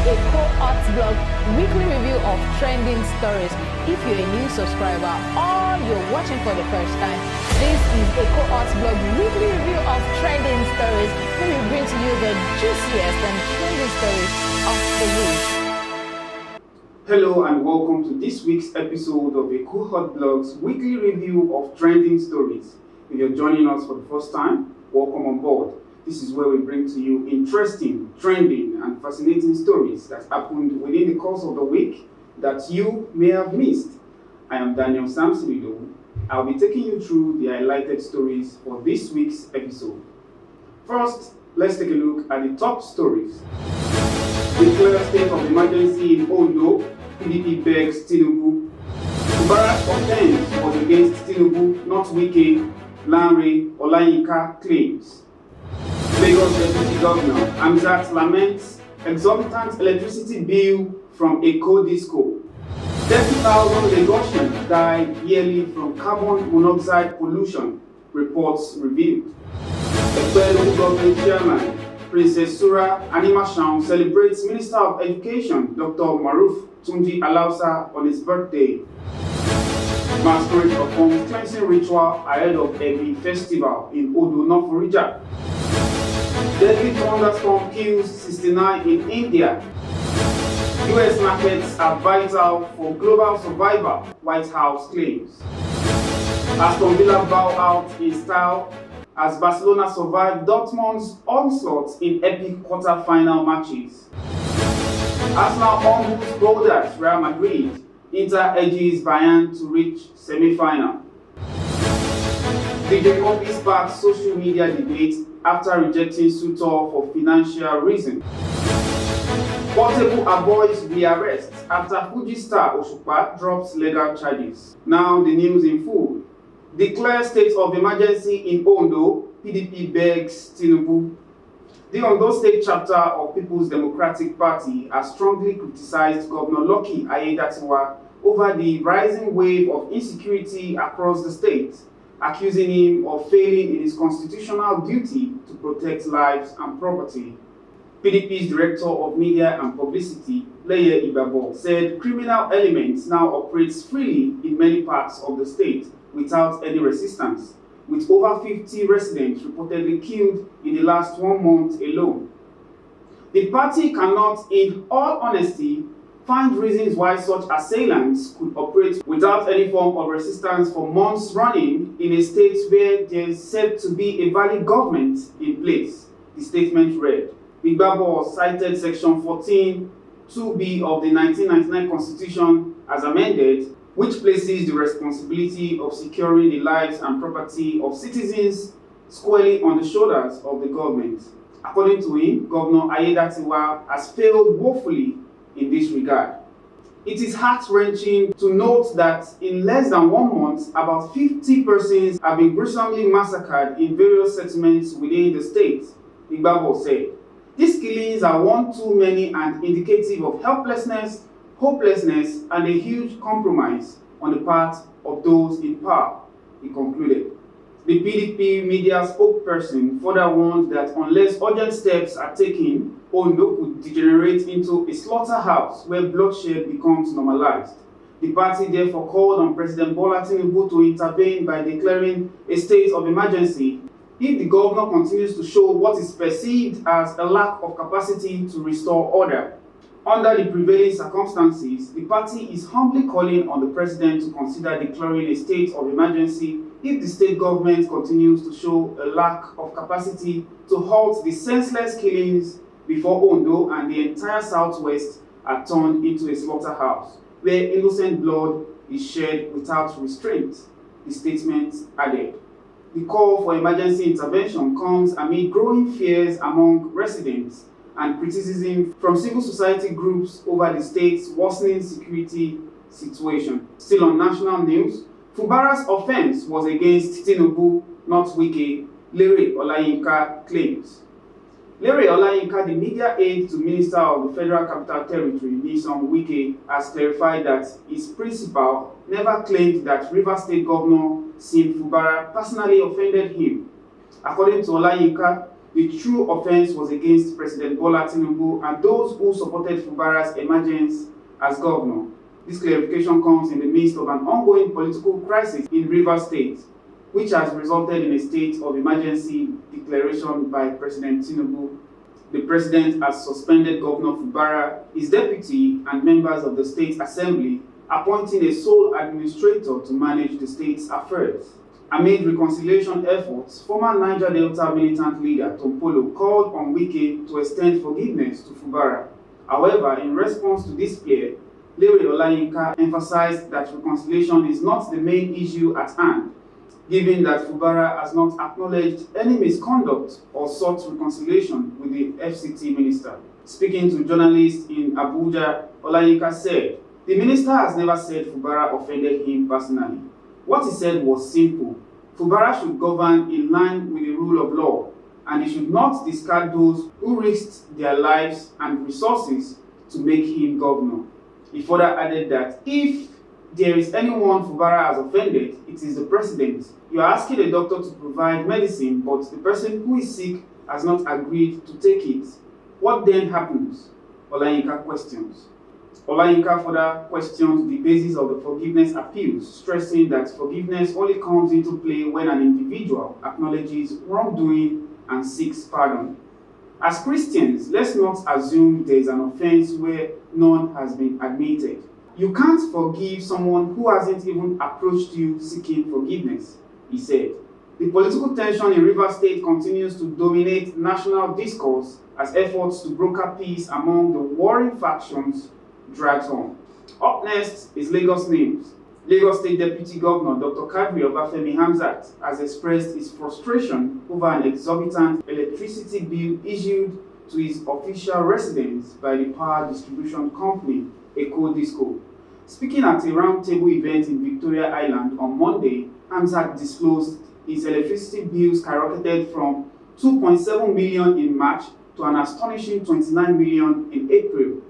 Ekohotblog weekly review of trending stories. If you're a new subscriber or you're watching for the first time, this is Ekohotblog weekly review of trending stories, where we bring to you the juiciest and trending stories of the week. Hello and welcome to this week's episode of Ekohotblog's weekly review of trending stories. If you're joining us for the first time, welcome on board. This is where we bring to you interesting, trending, and fascinating stories that happened within the course of the week that you may have missed. I am Daniel Samsonido. I'll be taking you through the highlighted stories for this week's episode. First, let's take a look at the top stories. Declare state of emergency in Ondo, PDP begs Tinubu. Mubarak's offense was against Tinubu, not Wike, Lanre Olayinka claims. Lagos Deputy Governor Hamzat laments exorbitant electricity bill from Disco. 30,000 Lagosians die yearly from carbon monoxide pollution, reports revealed. Ekpelu Government Chairman Princess Surah Animashaun celebrates Minister of Education Dr. Moruf Tunji Alausa on his birthday. Masquerade performs cleansing ritual ahead of Ebi festival in Ondo, North. Deadly thunderstorm kills 69 in India. US markets are vital for global survival, White House claims. Aston Villa bow out in style as Barcelona survived Dortmund's onslaught in epic quarter-final matches. Arsenal humbles boulders Real Madrid. Inter edges Bayern to reach semi-final. DJ Kofi sparks social media debate after rejecting suitor for financial reasons. Portable avoids rearrest after Fuji star Osupa drops legal charges. Now the news in full. Declare state of emergency in Ondo, PDP begs Tinubu. The Ondo State chapter of People's Democratic Party has strongly criticized Governor Lucky Aiyedatiwa over the rising wave of insecurity across the state, accusing him of failing in his constitutional duty to protect lives and property. PDP's Director of Media and Publicity, Leye Ibabo, said criminal elements now operates freely in many parts of the state without any resistance, with over 50 residents reportedly killed in the last 1 month alone. The party cannot, in all honesty, find reasons why such assailants could operate without any form of resistance for months running in a state where there is said to be a valid government in place, the statement read. Igbabo cited Section 14, 2B of the 1999 Constitution as amended, which places the responsibility of securing the lives and property of citizens squarely on the shoulders of the government. According to him, Governor Aiyedatiwa has failed woefully in this regard. It is heart-wrenching to note that in less than 1 month, about 50 persons have been gruesomely massacred in various settlements within the state, Igbabo said. These killings are one too many and indicative of helplessness, hopelessness, and a huge compromise on the part of those in power, he concluded. The PDP media spokesperson further warned that unless urgent steps are taken, Ondo could degenerate into a slaughterhouse where bloodshed becomes normalized. The party therefore called on President Bola Tinubu to intervene by declaring a state of emergency if the governor continues to show what is perceived as a lack of capacity to restore order. Under the prevailing circumstances, the party is humbly calling on the president to consider declaring a state of emergency if the state government continues to show a lack of capacity to halt the senseless killings before Ondo and the entire southwest are turned into a slaughterhouse, where innocent blood is shed without restraint, the statement added. The call for emergency intervention comes amid growing fears among residents and criticism from civil society groups over the state's worsening security situation. Still on national news, Fubara's offense was against Tinubu, not Wike, Lanre Olayinka claims. Lanre Olayinka, the media aide to Minister of the Federal Capital Territory, Nyesom Wike, has clarified that his principal never claimed that Rivers State Governor Sim Fubara personally offended him. According to Olayinka, The true offense was against President Bola Tinubu and those who supported Fubara's emergence as governor. This clarification comes in the midst of an ongoing political crisis in Rivers State, which has resulted in a state of emergency declaration by President Tinubu. The president has suspended Governor Fubara, his deputy, and members of the state assembly, appointing a sole administrator to manage the state's affairs. Amid reconciliation efforts, former Niger Delta militant leader Tompolo called on Wike to extend forgiveness to Fubara. However, in response to this plea, Lere Olayinka emphasized that reconciliation is not the main issue at hand, given that Fubara has not acknowledged any misconduct or sought reconciliation with the FCT minister. Speaking to journalists in Abuja, Olayinka said, "The minister has never said Fubara offended him personally. What he said was simple. Fubara should govern in line with the rule of law, and he should not discard those who risked their lives and resources to make him governor." He further added that if there is anyone Fubara has offended, it is the president. You are asking a doctor to provide medicine, but the person who is sick has not agreed to take it. What then happens? Olayinka questions. Olayinka further questions the basis of the forgiveness appeals, stressing that forgiveness only comes into play when an individual acknowledges wrongdoing and seeks pardon. As Christians, let's not assume there is an offense where none has been admitted. You can't forgive someone who hasn't even approached you seeking forgiveness, he said. The political tension in Rivers State continues to dominate national discourse as efforts to broker peace among the warring factions drags on. Up next is Lagos news. Lagos State Deputy Governor Dr. Kadri Obafemi Hamzat has expressed his frustration over an exorbitant electricity bill issued to his official residence by the power distribution company, Ekohotblog. Speaking at a roundtable event in Victoria Island on Monday, Hamzat disclosed his electricity bill skyrocketed from 2.7 million in March to an astonishing 29 million in April.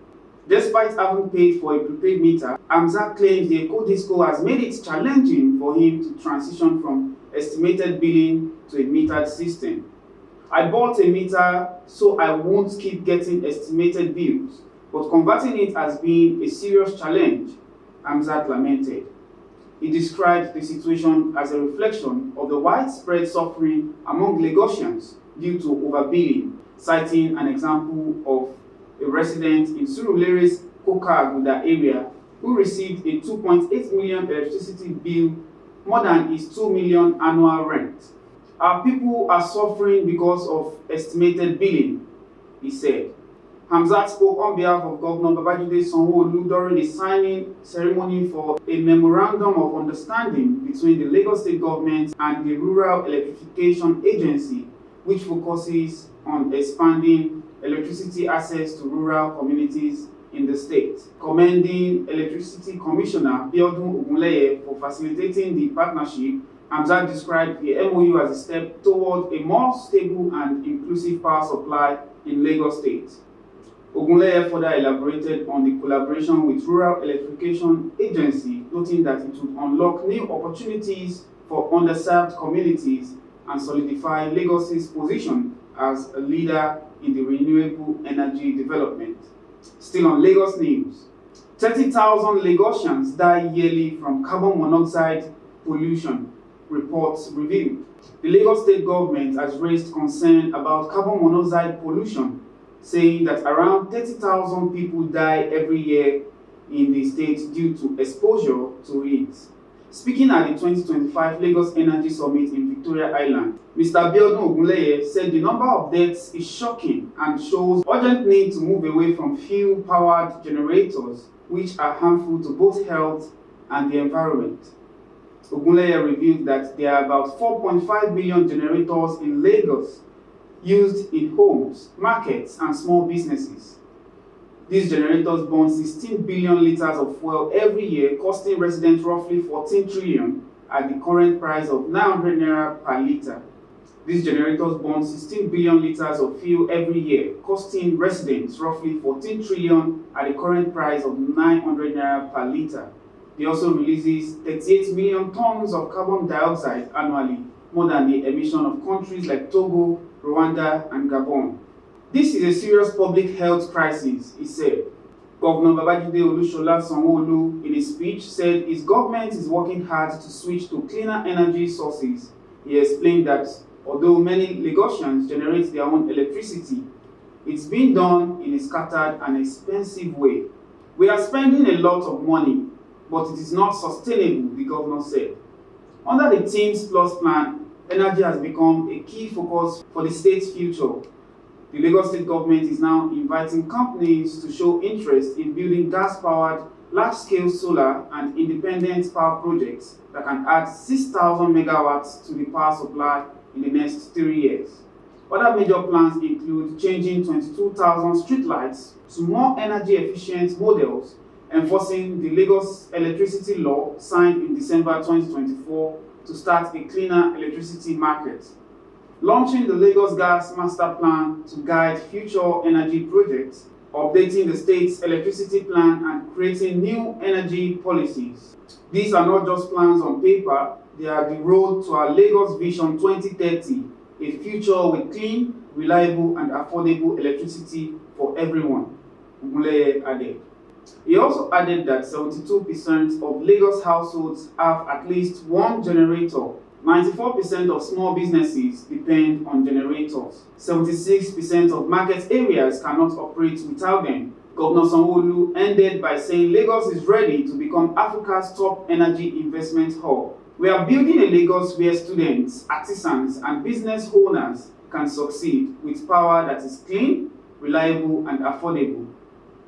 Despite having paid for a prepaid meter, Hamzat claims the Ekohotblog has made it challenging for him to transition from estimated billing to a metered system. "I bought a meter so I won't keep getting estimated bills, but converting it has been a serious challenge," Hamzat lamented. He described the situation as a reflection of the widespread suffering among Lagosians due to overbilling, citing an example of a resident in Surulere's Koka-Aguda area who received a 2.8 million electricity bill, more than his 2 million annual rent. "Our people are suffering because of estimated billing," he said. Hamzat spoke on behalf of Governor Babajide Sanwo-Olu during the signing ceremony for a memorandum of understanding between the Lagos State government and the Rural Electrification Agency, which focuses on expanding electricity access to rural communities in the state. Commending Electricity Commissioner Biodun Ogunleye for facilitating the partnership, Hamzat described the MOU as a step toward a more stable and inclusive power supply in Lagos State. Ogunleye further elaborated on the collaboration with Rural Electrification Agency, noting that it would unlock new opportunities for underserved communities and solidify Lagos's position as a leader in the renewable energy development. Still on Lagos news, 30,000 Lagosians die yearly from carbon monoxide pollution, reports revealed. The Lagos State government has raised concern about carbon monoxide pollution, saying that around 30,000 people die every year in the state due to exposure to it. Speaking at the 2025 Lagos Energy Summit in Victoria Island, Mr. Biodun Ogunleye said the number of deaths is shocking and shows urgent need to move away from fuel-powered generators, which are harmful to both health and the environment. Ogunleye revealed that there are about 4.5 billion generators in Lagos used in homes, markets, and small businesses. These generators burn 16 billion litres of fuel every year, costing residents roughly 14 trillion at the current price of 900 naira per litre. These generators burn 16 billion litres of fuel every year, costing residents roughly 14 trillion at the current price of 900 naira per litre. They also releases 38 million tons of carbon dioxide annually, more than the emission of countries like Togo Rwanda, and Gabon. This is a serious public health crisis, he said. Governor Babajide Olusola Sanwo-Olu, in a speech, said his government is working hard to switch to cleaner energy sources. He explained that although many Lagosians generate their own electricity, it's being done in a scattered and expensive way. We are spending a lot of money, but it is not sustainable, the governor said. Under the Teams Plus plan, energy has become a key focus for the state's future. The Lagos State government is now inviting companies to show interest in building gas-powered, large-scale solar and independent power projects that can add 6,000 megawatts to the power supply in the next 3 years. Other major plans include changing 22,000 streetlights to more energy-efficient models, enforcing the Lagos electricity law signed in December 2024 to start a cleaner electricity market, launching the Lagos Gas Master Plan to guide future energy projects, updating the state's electricity plan, and creating new energy policies. These are not just plans on paper, they are the road to our Lagos Vision 2030, a future with clean, reliable, and affordable electricity for everyone, Umuleye added. He also added that 72% of Lagos households have at least one generator. 94% of small businesses depend on generators. 76% of market areas cannot operate without them. Governor Sanwo-Olu ended by saying Lagos is ready to become Africa's top energy investment hub. We are building a Lagos where students, artisans, and business owners can succeed with power that is clean, reliable, and affordable,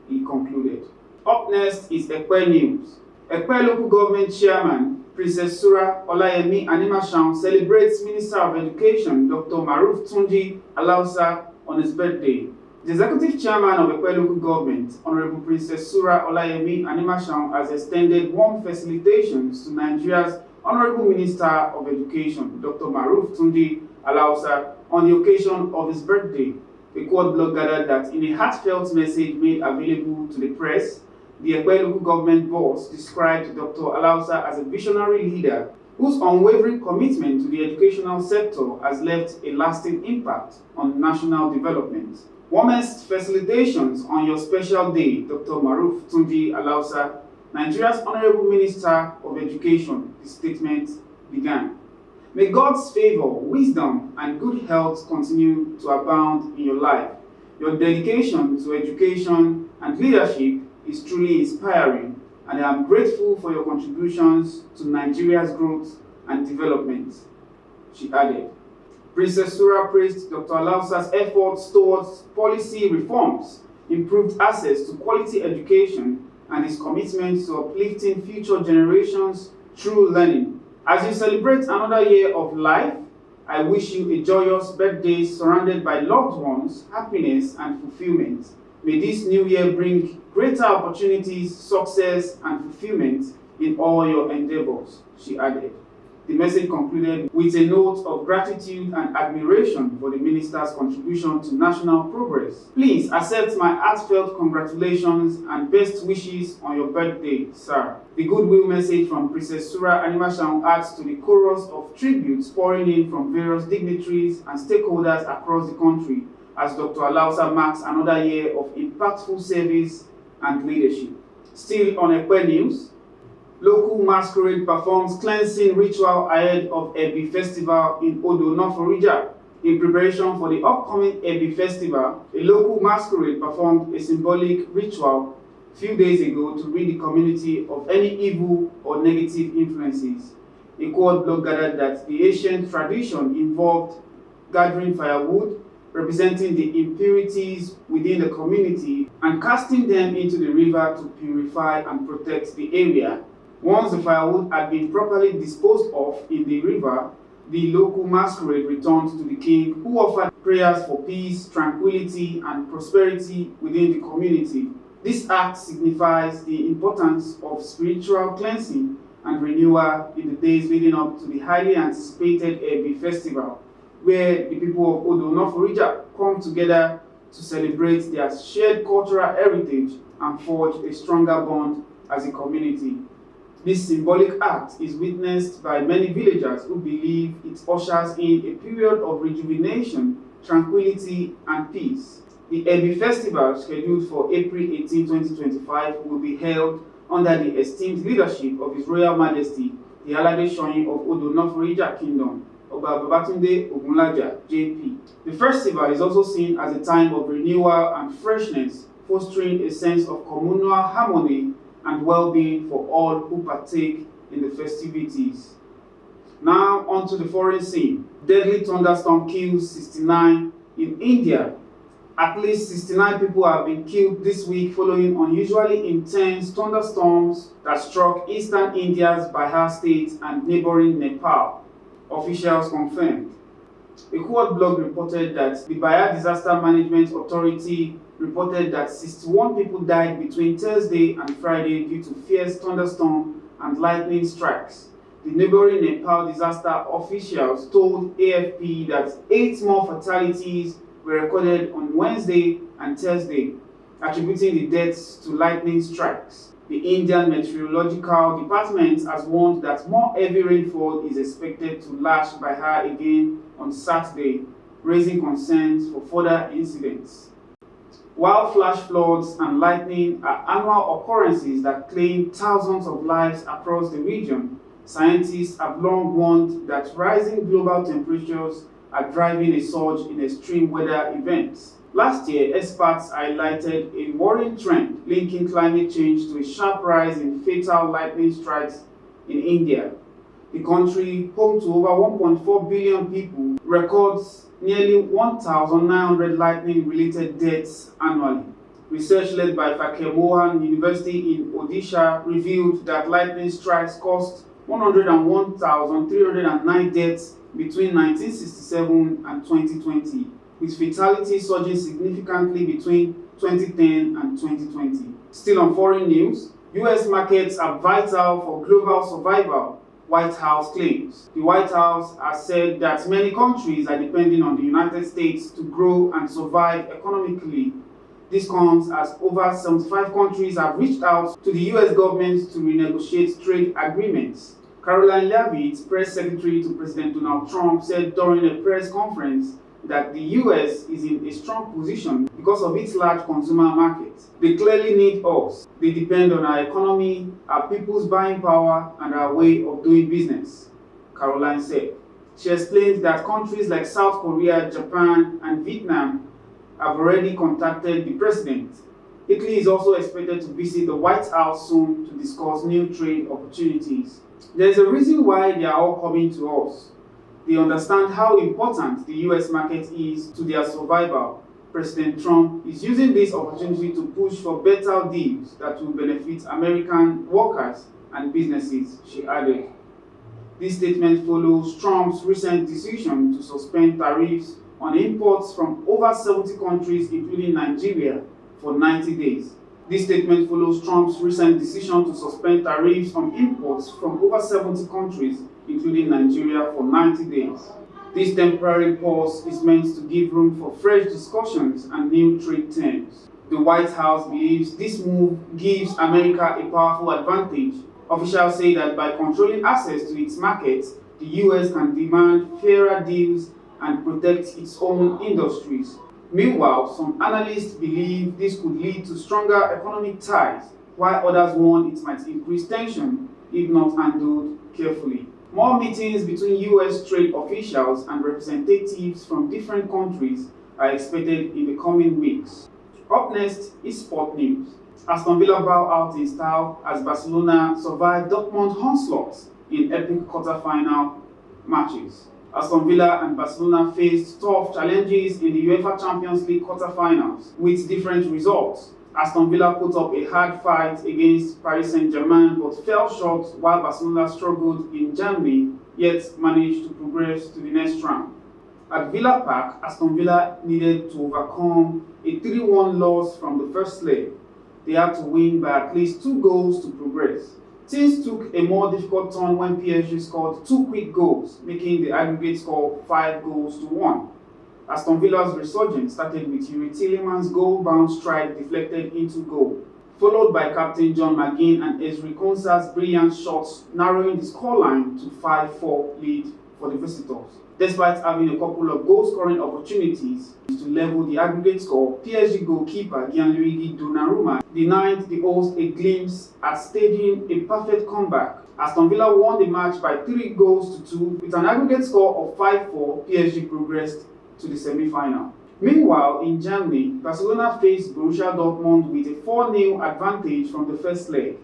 he concluded. Up next is Ekpe News. Ekpe local government chairman, Princess Surah Animashaun celebrates Minister of Education, Dr. Moruf Tunji Alausa, on his birthday. The executive chairman of Ekpe local government, Honorable Princess Surah Animashaun, has extended warm felicitations to Nigeria's Honorable Minister of Education, Dr. Moruf Tunji Alausa, on the occasion of his birthday. Ekohotblog gathered that in a heartfelt message made available to the press, the Ekpe local government boss described Dr. Alausa as a visionary leader whose unwavering commitment to the educational sector has left a lasting impact on national development. Warmest felicitations on your special day, Dr. Moruf Tunji Alausa, Nigeria's Honorable Minister of Education, the statement began. May God's favor, wisdom, and good health continue to abound in your life. Your dedication to education and leadership is truly inspiring, and I am grateful for your contributions to Nigeria's growth and development, she added. Princess Surah praised Dr. Alausa's efforts towards policy reforms, improved access to quality education, and his commitment to uplifting future generations through learning. As you celebrate another year of life, I wish you a joyous birthday surrounded by loved ones, happiness, and fulfillment. May this new year bring greater opportunities, success, and fulfillment in all your endeavors, she added. The message concluded with a note of gratitude and admiration for the minister's contribution to national progress. Please accept my heartfelt congratulations and best wishes on your birthday, sir. The goodwill message from Princess Surah Animashaun adds to the chorus of tributes pouring in from various dignitaries and stakeholders across the country as Dr. Alausa marks another year of impactful service and leadership. Still on Ekpe News, local masquerade performs cleansing ritual ahead of Ebi Festival in Ondo, North Florida. In preparation for the upcoming Ebi Festival, a local masquerade performed a symbolic ritual a few days ago to rid the community of any evil or negative influences. Ekohotblog gathered that the ancient tradition involved gathering firewood, representing the impurities within the community, and casting them into the river to purify and protect the area. Once the firewood had been properly disposed of in the river, the local masquerade returned to the king, who offered prayers for peace, tranquility, and prosperity within the community. This act signifies the importance of spiritual cleansing and renewal in the days leading up to the highly anticipated Ebi Festival, where the people of Ondo, North Florida, come together to celebrate their shared cultural heritage and forge a stronger bond as a community. This symbolic act is witnessed by many villagers who believe it ushers in a period of rejuvenation, tranquility, and peace. The Ebi Festival, scheduled for April 18, 2025, will be held under the esteemed leadership of His Royal Majesty, the Animashaun of Ondo Kingdom, Oba Babatunde Ogunlaja, JP. The festival is also seen as a time of renewal and freshness, fostering a sense of communal harmony and well-being for all who partake in the festivities. Now on to the foreign scene. Deadly thunderstorm kills 69 in India. At least 69 people have been killed this week following unusually intense thunderstorms that struck eastern India's Bayern state and neighboring Nepal, officials confirmed. Ekohotblog reported that the Bayern Disaster Management Authority reported that 61 people died between Thursday and Friday due to fierce thunderstorm and lightning strikes. The neighboring Nepal disaster officials told AFP that 8 more fatalities were recorded on Wednesday and Thursday, attributing the deaths to lightning strikes. The Indian Meteorological Department has warned that more heavy rainfall is expected to lash Bayern again on Saturday, raising concerns for further incidents. While flash floods and lightning are annual occurrences that claim thousands of lives across the region, scientists have long warned that rising global temperatures are driving a surge in extreme weather events. Last year, experts highlighted a worrying trend linking climate change to a sharp rise in fatal lightning strikes in India. The country, home to over 1.4 billion people, records nearly 1,900 lightning-related deaths annually. Research led by Mohan University in Odisha revealed that lightning strikes caused 101,309 deaths between 1967 and 2020, with fatalities surging significantly between 2010 and 2020. Still on foreign news, US markets are vital for global survival, White House claims. The White House has said that many countries are depending on the United States to grow and survive economically. This comes as over 75 countries have reached out to the US government to renegotiate trade agreements. Caroline Leavitt, press secretary to President Donald Trump, said during a press conference that the US is in a strong position because of its large consumer market. They clearly need us. They depend on our economy, our people's buying power, and our way of doing business, Caroline said. She explained that countries like South Korea, Japan, and Vietnam have already contacted the president. Italy is also expected to visit the White House soon to discuss new trade opportunities. There is a reason why they are all coming to us. They understand how important the US market is to their survival. President Trump is using this opportunity to push for better deals that will benefit American workers and businesses, she added. This statement follows Trump's recent decision to suspend tariffs on imports from over 70 countries, including Nigeria, for 90 days. This statement follows Trump's recent decision to suspend tariffs on imports from over 70 countries, including Nigeria, for 90 days. This temporary pause is meant to give room for fresh discussions and new trade terms. The White House believes this move gives America a powerful advantage. Officials say that by controlling access to its markets, the US can demand fairer deals and protect its own industries. Meanwhile, some analysts believe this could lead to stronger economic ties, while others warn it might increase tension if not handled carefully. More meetings between US trade officials and representatives from different countries are expected in the coming weeks. Up next is sport news. Aston Villa bow out in style as Barcelona survived Dortmund onslaught in epic quarter-final matches. Aston Villa and Barcelona faced tough challenges in the UEFA Champions League quarter-finals with different results. Aston Villa put up a hard fight against Paris Saint-Germain but fell short, while Barcelona struggled in Germany yet managed to progress to the next round. At Villa Park, Aston Villa needed to overcome a 3-1 loss from the first leg. They had to win by at least 2 goals to progress. Things took a more difficult turn when PSG scored 2 quick goals, making the aggregate score 5-1. Aston Villa's resurgence started with Yuri Tielemans' goal-bound strike deflected into goal, followed by captain John McGinn and Ezri Konsa's brilliant shots, narrowing the scoreline to 5-4 lead for the visitors. Despite having a couple of goal-scoring opportunities to level the aggregate score, PSG goalkeeper Gianluigi Donnarumma denied the hosts a glimpse at staging a perfect comeback. Aston Villa won the match by 3-2 with an aggregate score of 5-4. PSG progressed to the semi-final. Meanwhile, in Germany, Barcelona faced Borussia Dortmund with a 4-0 advantage from the first leg.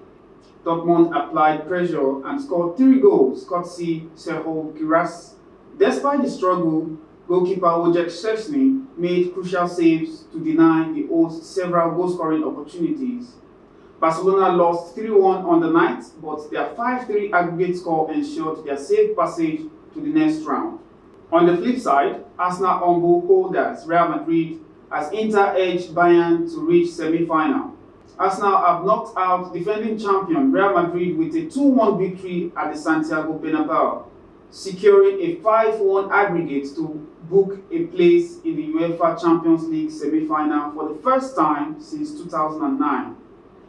Dortmund applied pressure and scored 3 goals, courtesy Serhou Guirassy. Despite the struggle, goalkeeper Wojciech Szczesny made crucial saves to deny the hosts several goal-scoring opportunities. Barcelona lost 3-1 on the night, but their 5-3 aggregate score ensured their safe passage to the next round. On the flip side, Arsenal humble holders Real Madrid as Inter edged Bayern to reach semi-final. Arsenal have knocked out defending champion Real Madrid with a 2-1 victory at the Santiago Bernabeu, securing a 5-1 aggregate to book a place in the UEFA Champions League semi-final for the first time since 2009.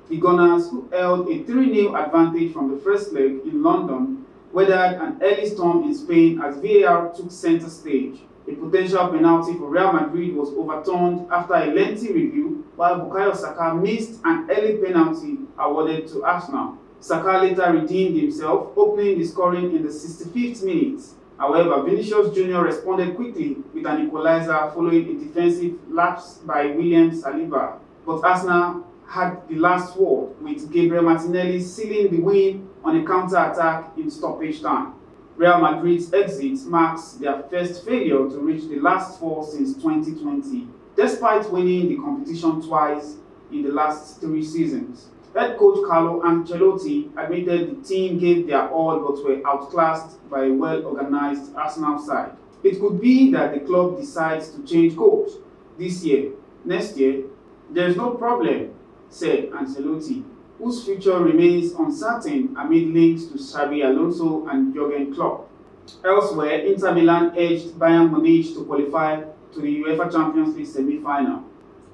The Gunners, who held a 3-0 advantage from the first leg in London, weathered an early storm in Spain as VAR took center stage. A potential penalty for Real Madrid was overturned after a lengthy review, while Bukayo Saka missed an early penalty awarded to Arsenal. Saka later redeemed himself, opening the scoring in the 65th minute. However, Vinicius Jr. responded quickly with an equalizer following a defensive lapse by William Saliba. But Arsenal had the last word, with Gabriel Martinelli sealing the win on a counter-attack in stoppage time. Real Madrid's exit marks their first failure to reach the last 4 since 2020, despite winning the competition twice in the last 3 seasons. Head coach Carlo Ancelotti admitted the team gave their all but were outclassed by a well-organized Arsenal side. It could be that the club decides to change coach this year. Next year, there's no problem, said Ancelotti, whose future remains uncertain amid links to Xabi Alonso and Jurgen Klopp. Elsewhere, Inter Milan edged Bayern Munich to qualify to the UEFA Champions League semi-final.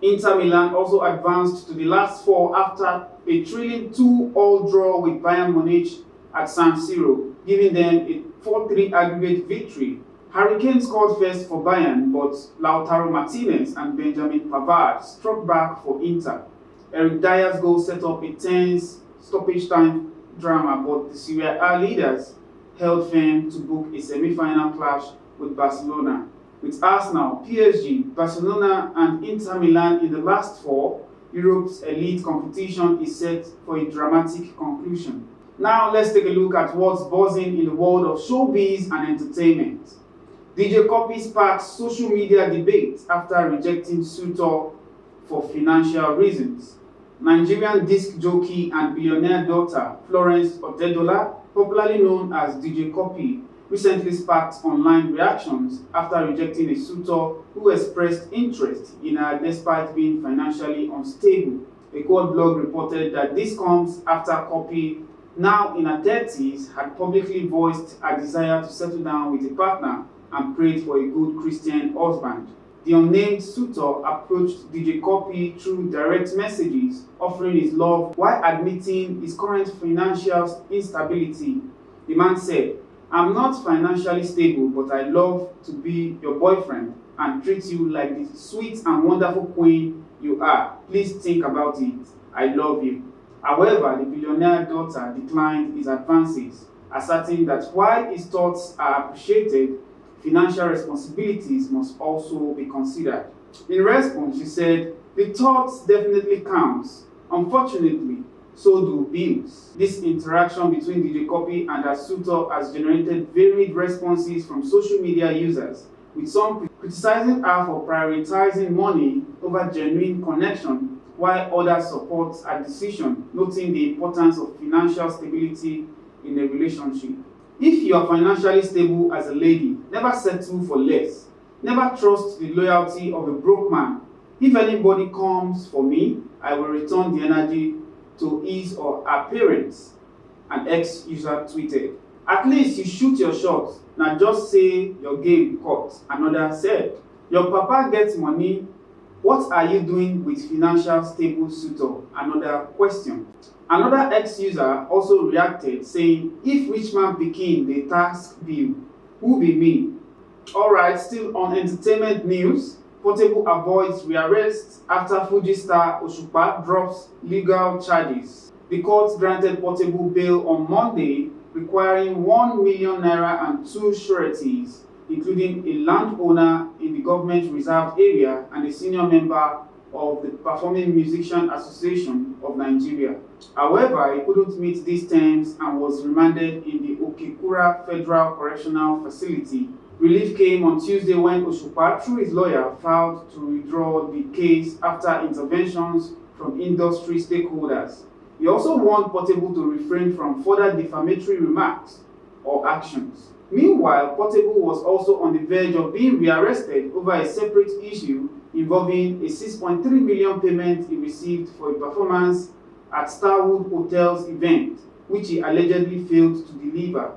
Inter Milan also advanced to the last 4 after a thrilling 2-all draw with Bayern Munich at San Siro, giving them a 4-3 aggregate victory. Harry Kane scored first for Bayern, but Lautaro Martinez and Benjamin Pavard struck back for Inter. Eric Dyer's goal set up a tense stoppage time drama, but the Serie A leaders held firm to book a semi-final clash with Barcelona. With Arsenal, PSG, Barcelona and Inter Milan in the last 4, Europe's elite competition is set for a dramatic conclusion. Now let's take a look at what's buzzing in the world of showbiz and entertainment. DJ Cuppy sparks social media debate after rejecting suitor for financial reasons. Nigerian disc jockey and billionaire daughter Florence Otedola, popularly known as DJ Cuppy, recently sparked online reactions after rejecting a suitor who expressed interest in her despite being financially unstable. Ekohotblog reported that this comes after Cuppy, now in her 30s, had publicly voiced a desire to settle down with a partner and prayed for a good Christian husband. The unnamed suitor approached DJ Cuppy through direct messages, offering his love while admitting his current financial instability. The man said, "I'm not financially stable, but I love to be your boyfriend and treat you like the sweet and wonderful queen you are. Please think about it. I love you." However, the billionaire daughter declined his advances, asserting that while his thoughts are appreciated, financial responsibilities must also be considered. In response, she said, "The thoughts definitely counts. Unfortunately, so do bills." This interaction between DJ Cuppy and her suitor has generated varied responses from social media users, with some criticizing her for prioritizing money over genuine connection, while others support her decision, noting the importance of financial stability in a relationship. If you are financially stable as a lady, never settle for less. Never trust the loyalty of a broke man. If anybody comes for me, I will return the energy to his or her parents, an ex-user tweeted. "At least you shoot your shot, now just say your game caught," another said. "Your papa gets money. What are you doing with financial stable suitor?" Another question. Another ex-user also reacted, saying, "If rich man pikin dey tax bill, who be me? Alright, still on entertainment news, Portable avoids rearrest after Fuji star Osupa drops legal charges. The court granted Portable bail on Monday, requiring 1 million naira and 2 sureties, including a landowner in the government reserved area and a senior member of the Performing Musician Association of Nigeria. However, he couldn't meet these terms and was remanded in the Okekura Federal Correctional Facility. Relief came on Tuesday when Osupa, through his lawyer, filed to withdraw the case after interventions from industry stakeholders. He also warned Portable to refrain from further defamatory remarks or actions. Meanwhile, Portable was also on the verge of being rearrested over a separate issue involving a 6.3 million payment he received for a performance at Starwood Hotel's event, which he allegedly failed to deliver.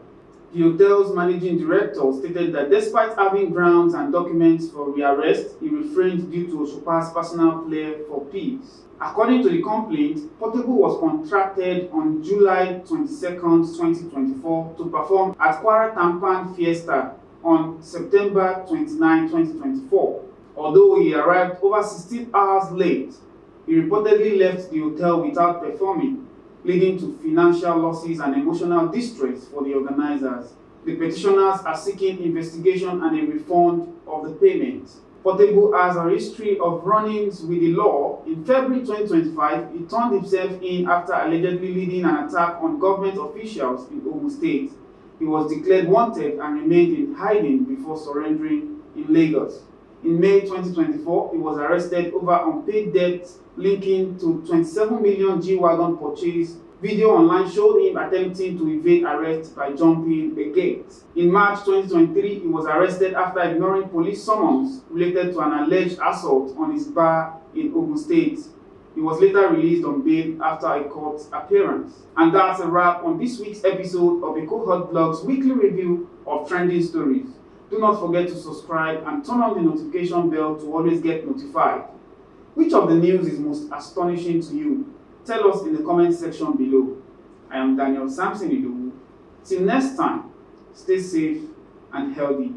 The hotel's managing director stated that despite having grounds and documents for rearrest, he refrained due to Osupa's personal flair for peace. According to the complaint, Portable was contracted on July 22, 2024 to perform at Kwara Tampan Fiesta on September 29, 2024. Although he arrived over 16 hours late, he reportedly left the hotel without performing, leading to financial losses and emotional distress for the organizers. The petitioners are seeking investigation and a refund of the payment. Portable has a history of run-ins with the law. In February 2025, he turned himself in after allegedly leading an attack on government officials in Ondo State. He was declared wanted and remained in hiding before surrendering in Lagos. In May 2024, he was arrested over unpaid debts linking to 27 million G-Wagon purchase. Video online showed him attempting to evade arrest by jumping a gate. In March 2023, he was arrested after ignoring police summons related to an alleged assault on his bar in Ondo State. He was later released on bail after a court appearance. And that's a wrap on this week's episode of Ekohotblog's weekly review of trending stories. Do not forget to subscribe and turn on the notification bell to always get notified. Which of the news is most astonishing to you? Tell us in the comment section below. I am Daniel Samson Idowu. Till next time, stay safe and healthy.